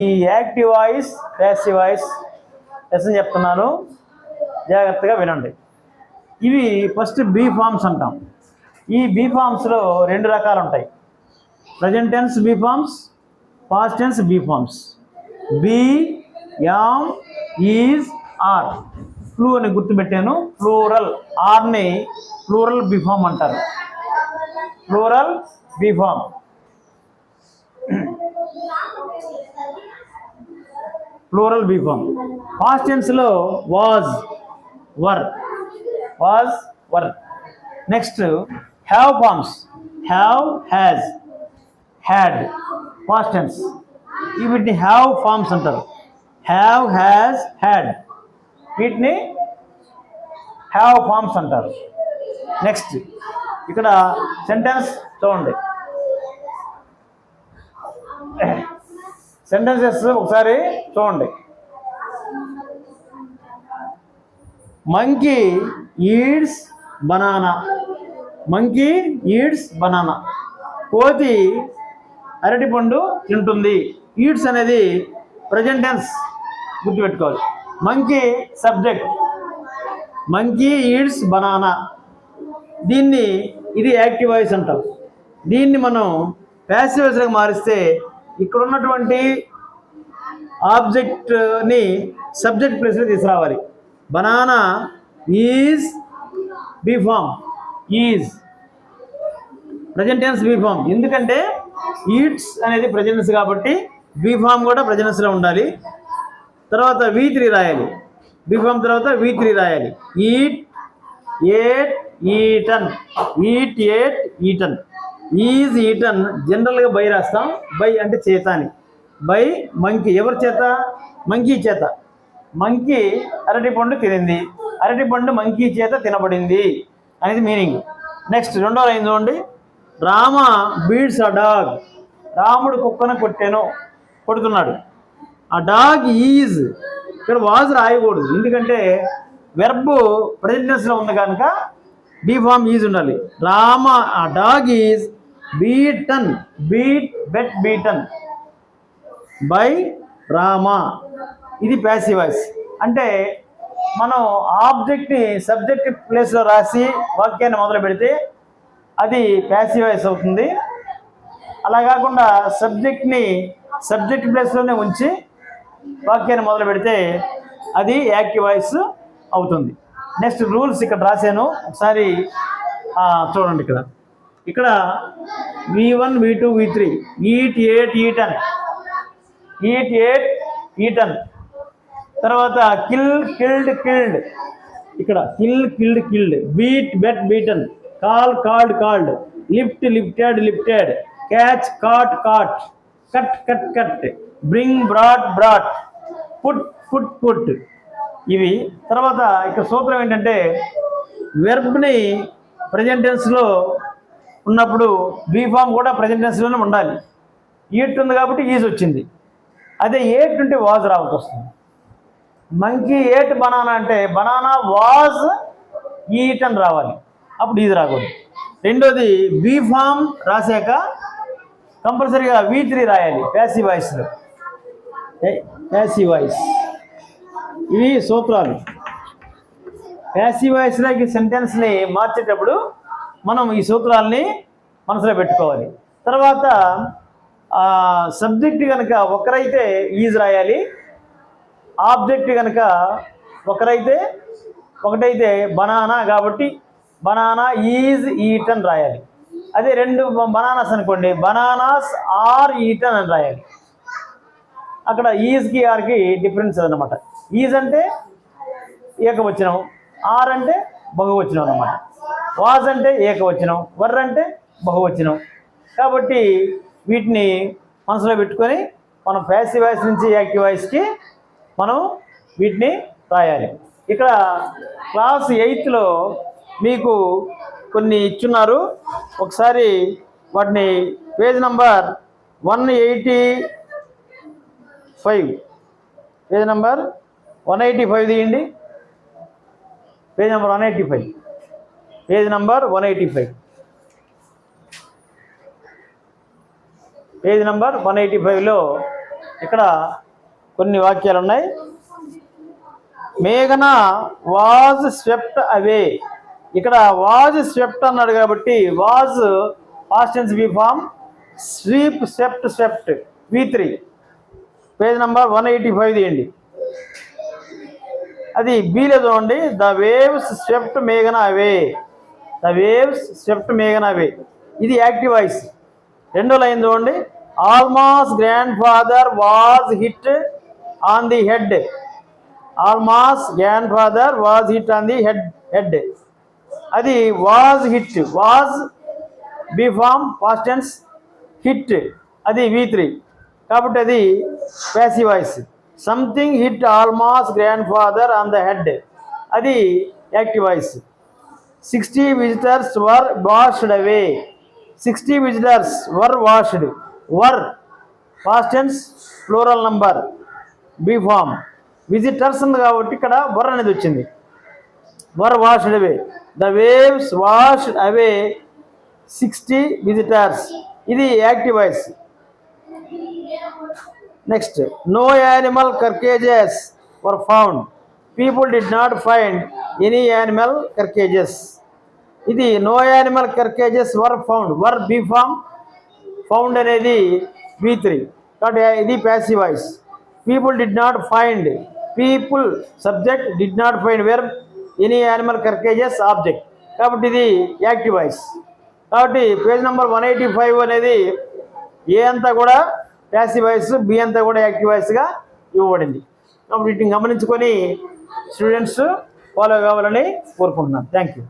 ఈ active voice passive voice lesson చెప్తున్నాను, జాగ్రత్తగా వినండి. ఇవి ఫస్ట్ బీ ఫార్మ్స్ అంటాం. ఈ బీ ఫార్మ్స్లో రెండు రకాలు ఉంటాయి. Present tense be forms, past tense be forms. Be, am, is, are. ఫ్లూ అని గుర్తుపెట్టాను. ప్లూరల్, ఆర్ని ప్లూరల్ బీ ఫార్మ్ అంటారు. Plural be form. Plural be form. Past టెన్స్లో was, were, was, were. Next have forms. Have, has, had. Past tense. వీటిని have forms అంటారు. Have, has, had. వీటిని have forms అంటారు. నెక్స్ట్ ఇక్కడ sentence చూడండి. Sentences ఒకసారి చూడండి. Monkey eats banana. Monkey eats banana. కోతి అరటిపండు తింటుంది. ఈట్స్ అనేది ప్రజెంట్ టెన్స్, గుర్తుపెట్టుకోవాలి. Monkey subject, monkey eats banana. ఇది యాక్టివ్ వాయిస్ అంటాం. దీన్ని మనం ప్యాసివ్ వాయిస్గా మారిస్తే ఇక్కడ ఉన్నటువంటి ఆబ్జెక్ట్ని సబ్జెక్ట్ ప్లేస్లో తీసుకురావాలి. Banana is be form, is present tense be form. ఎందుకంటే ఈట్స్ అనేది ప్రజెంట్ టెన్స్ కాబట్టి బీ ఫార్మ్ కూడా ప్రజెంట్ టెన్స్లో ఉండాలి. తర్వాత V3 రాయాలి. బీ ఫార్మ్ తర్వాత V3 రాయాలి. Eat, ate, eaten. Eat, ate, eaten. Is, eaten జనరల్గా బై రాస్తాం. బై అంటే చేత అని. బై మంకీ, ఎవరి చేత? మంకీ చేత. మంకీ అరటిపండు తినింది. అరటిపండు మంకీ చేత తినబడింది అనేది మీనింగ్. నెక్స్ట్ రెండో లైన్ చూడండి. Rama beads a dog. రాముడు కుక్కను కొడుతున్నాడు. ఆ డాగ్ ఈజ్, ఇక్కడ వాజ్ రాయకూడదు. ఎందుకంటే వెర్బ్ ప్రెజెంట్ టెన్స్లో ఉంది కనుక బీ ఫార్మ్ ఈజ్ ఉండాలి. రామ ఆ dog is beaten, bet beaten by Rama. ఇది ప్యాసివ్ వాయిస్. అంటే మనం ఆబ్జెక్ట్ని సబ్జెక్ట్ ప్లేస్లో రాసి వాక్యాన్ని మొదలు పెడితే అది ప్యాసివ్ వాయిస్ అవుతుంది. అలా కాకుండా సబ్జెక్ట్ని సబ్జెక్ట్ ప్లేస్లోనే ఉంచి వాక్యాన్ని మొదలు పెడితే అది యాక్టివ్ వాయిస్ అవుతుంది. నెక్స్ట్ రూల్స్ ఇక్కడ రాశాను, ఒకసారి చూడండి. ఇక్కడ V1, V2, V3. Eat, ate, eaten. Eat, ate, eaten. తర్వాత కిల్, కిల్డ్, కిల్డ్. ఇక్కడ kill, killed, killed. Beat, bet, beaten. Call, called, called. Lift, lifted, lifted. Catch, caught, caught. Cut, cut, cut. Bring, brought, brought. Put, put, put. ఇవి. తర్వాత ఇక్కడ సూత్రం ఏంటంటే వెర్బ్ని present టెన్స్లో ఉన్నప్పుడు బీ ఫార్మ్ కూడా ప్రజెంట్ టెన్స్లోనే ఉండాలి. ఈట్ ఉంది కాబట్టి ఈజ్ వచ్చింది. అదే ఏట్ ఉంటే వాజ్ రావాల్సి వస్తుంది. మంకీ ఏట్ బనానా అంటే బనానా వాజ్ ఈట్ అని రావాలి, అప్పుడు ఈజ్ రాకూడదు. రెండోది బీ ఫార్మ్ రాశాక కంపల్సరీగా V3 రాయాలి ప్యాసివ్ వాయిస్లో. Passive voice. ఇవి సూత్రాలు. ప్యాసివ్ వాయిస్లోకి సెంటెన్స్ని మార్చేటప్పుడు మనం ఈ సూత్రాలని మనసులో పెట్టుకోవాలి. తర్వాత సబ్జెక్ట్ కనుక ఒకరైతే ఈజ్ రాయాలి. ఆబ్జెక్ట్ కనుక ఒకటైతే బనానా కాబట్టి బనానా ఈజ్ ఈటన్ రాయాలి. అదే రెండు బనానాస్ అనుకోండి, బనానాస్ ఆర్ ఈటన్ అని రాయాలి. అక్కడ ఈజ్కి ఆర్కి డిఫరెన్స్ అన్నమాట. ఈజ్ అంటే ఏకవచనం, ఆర్ అంటే బహువచనం అన్నమాట. వాజ్ అంటే ఏకవచనం, వర్ అంటే బహువచనం. కాబట్టి వీటిని మనసులో పెట్టుకొని మనం ప్యాసివ్ వాయిస్ నుంచి యాక్టివ్ వాయిస్కి మనం వీటిని రాయాలి. ఇక్కడ క్లాస్ 8లో మీకు కొన్ని ఇచ్చున్నారు. ఒకసారి వాటిని పేజ్ నంబర్ 185, పేజ్ నంబర్ 185 తీయండి. Page number 185, page number 185, page number 185లో ఇక్కడ కొన్ని వాక్యాలు ఉన్నాయి. మేఘన వాజ్ స్వెప్ట్ అవే. ఇక్కడ వాజ్ స్వెప్ట్ అన్నాడు కాబట్టి was past tense be form, sweep swept swept V3 page number 185 తీయండి. అది బీలో చూడండి. ద వేవ్స్ స్వెప్ట్ మేఘన అవే. ద వేవ్స్ స్వెప్ట్ మేఘన అవే, ఇది యాక్టివ్ వాయిస్. రెండో లైన్ చూడండి. Alma's grandfather was hit on the head. Alma's grandfather was hit on the head. అది was hit, was be form past tense, hit అది V3 కాబట్టి అది passive voice. Something hit Alma's grandfather on the head, అది active voice. 60 visitors were washed away. 60 visitors were washed. Were past tense plural number be form. Visitors ఉంది కాబట్టి ఇక్కడ were అనేది వచ్చింది. వర్ washed away. The waves washed away 60 visitors, ఇది active voice. Next, no animal carcasses were found. People did not find any animal carcasses. ఇది no animal carcasses were found. Were be form, found అనేది V3 కాబట్టి ఇది passive voice. People did not find, people subject, did not find verb, any animal carcasses object కాబట్టి ఇది active voice. కాబట్టి page number 185 అనేది ఏ అంతా కూడా ప్యాసివ్ వాయిస్, బి అంతా కూడా యాక్టివ్ వాయిస్గా ఇవ్వబడింది. కాబట్టి వీటిని గమనించుకొని స్టూడెంట్స్ ఫాలో కావాలని కోరుకుంటున్నాను. Thank you.